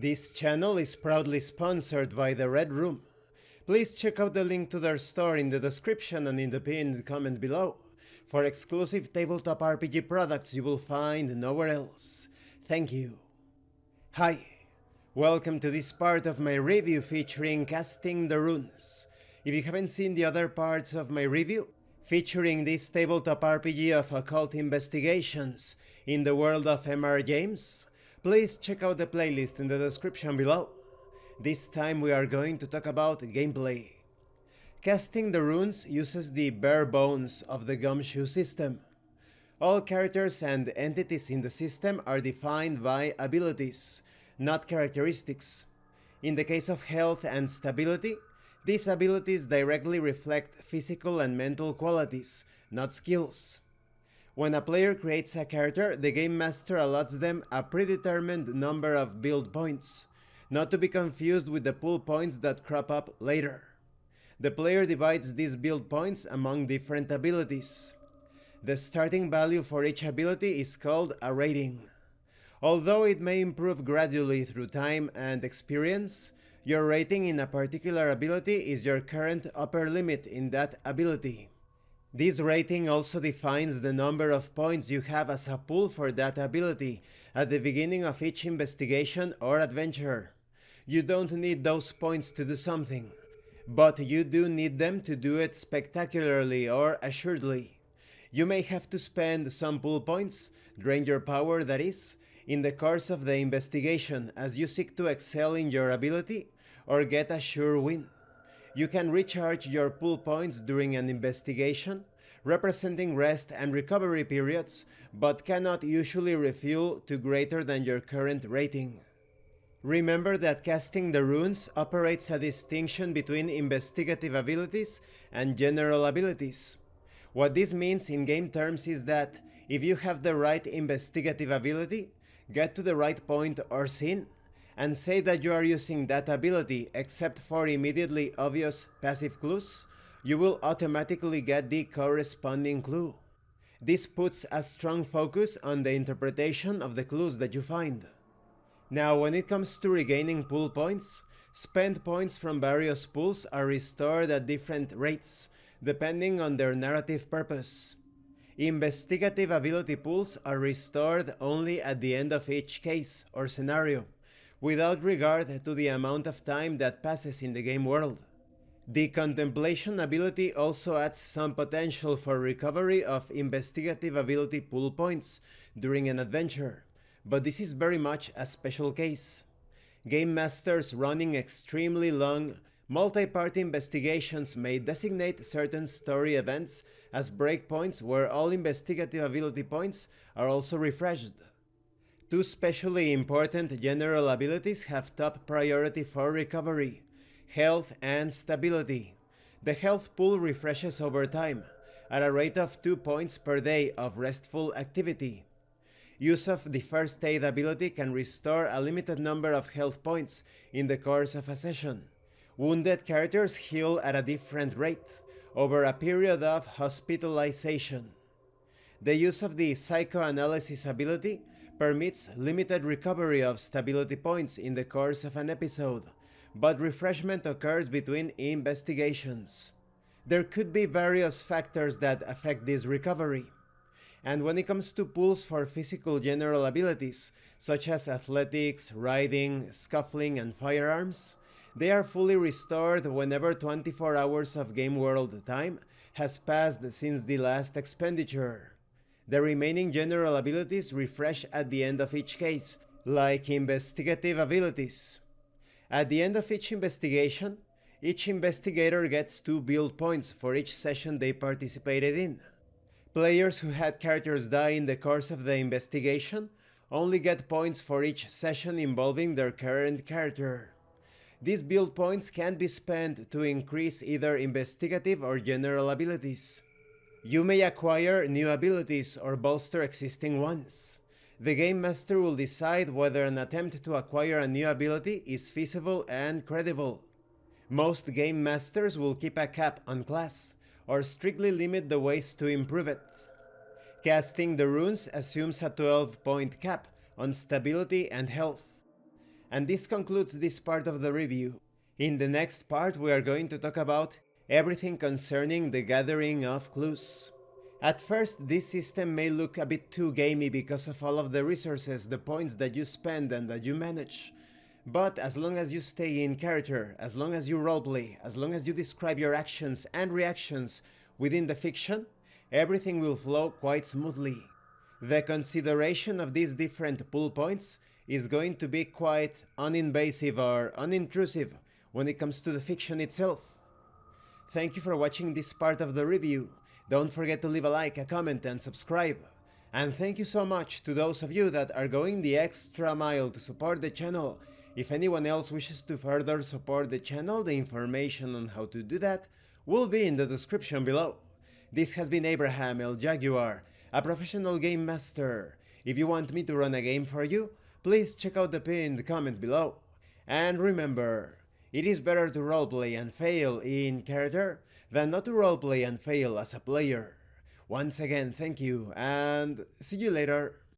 This channel is proudly sponsored by the Red Room. Please check out the link to their store in the description and in the pinned comment below for exclusive tabletop RPG products you will find nowhere else. Thank you. Hi, welcome to this part of my review featuring Casting the Runes. If you haven't seen the other parts of my review, featuring this tabletop RPG of occult investigations in the world of M.R. James, please check out the playlist in the description below. This time we are going to talk about gameplay. Casting the Runes uses the bare bones of the gumshoe system. All characters and entities in the system are defined by abilities, not characteristics. In the case of health and stability, these abilities directly reflect physical and mental qualities, not skills. When a player creates a character, the game master allots them a predetermined number of build points, not to be confused with the pull points that crop up later. The player divides these build points among different abilities. The starting value for each ability is called a rating. Although it may improve gradually through time and experience, your rating in a particular ability is your current upper limit in that ability. This rating also defines the number of points you have as a pool for that ability at the beginning of each investigation or adventure. You don't need those points to do something, but you do need them to do it spectacularly or assuredly. You may have to spend some pool points, drain your power that is, in the course of the investigation as you seek to excel in your ability or get a sure win. You can recharge your pool points during an investigation, representing rest and recovery periods, but cannot usually refuel to greater than your current rating. Remember that Casting the Runes operates a distinction between investigative abilities and general abilities. What this means in game terms is that if you have the right investigative ability, get to the right point or scene, and say that you are using that ability except for immediately obvious passive clues, you will automatically get the corresponding clue. This puts a strong focus on the interpretation of the clues that you find. Now, when it comes to regaining pool points, spent points from various pools are restored at different rates, depending on their narrative purpose. Investigative ability pools are restored only at the end of each case or scenario, without regard to the amount of time that passes in the game world. The contemplation ability also adds some potential for recovery of investigative ability pool points during an adventure, but this is very much a special case. Game masters running extremely long, multi-part investigations may designate certain story events as breakpoints where all investigative ability points are also refreshed. Two specially important general abilities have top priority for recovery: health and stability. The health pool refreshes over time, at a rate of 2 points per day of restful activity. Use of the first aid ability can restore a limited number of health points in the course of a session. Wounded characters heal at a different rate, over a period of hospitalization. The use of the psychoanalysis ability permits limited recovery of stability points in the course of an episode, but refreshment occurs between investigations. There could be various factors that affect this recovery, and when it comes to pools for physical general abilities, such as athletics, riding, scuffling, and firearms, they are fully restored whenever 24 hours of game world time has passed since the last expenditure. The remaining general abilities refresh at the end of each case, like investigative abilities. At the end of each investigation, each investigator gets 2 build points for each session they participated in. Players who had characters die in the course of the investigation only get points for each session involving their current character. These build points can be spent to increase either investigative or general abilities. You may acquire new abilities or bolster existing ones. The Game Master will decide whether an attempt to acquire a new ability is feasible and credible. Most Game Masters will keep a cap on class, or strictly limit the ways to improve it. Casting the Runes assumes a 12-point cap on stability and health. And this concludes this part of the review. In the next part we are going to talk about everything concerning the gathering of clues. At first this system may look a bit too gamey because of all of the resources, the points that you spend and that you manage. But as long as you stay in character, as long as you roleplay, as long as you describe your actions and reactions within the fiction, everything will flow quite smoothly. The consideration of these different pull points is going to be quite uninvasive or unintrusive when it comes to the fiction itself. Thank you for watching this part of the review. Don't forget to leave a like, a comment and subscribe. And thank you so much to those of you that are going the extra mile to support the channel. If anyone else wishes to further support the channel, the information on how to do that will be in the description below. This has been Abraham El Jaguar, a professional game master. If you want me to run a game for you, please check out the pinned comment below. And remember, it is better to roleplay and fail in character than not to roleplay and fail as a player. Once again, thank you, and see you later.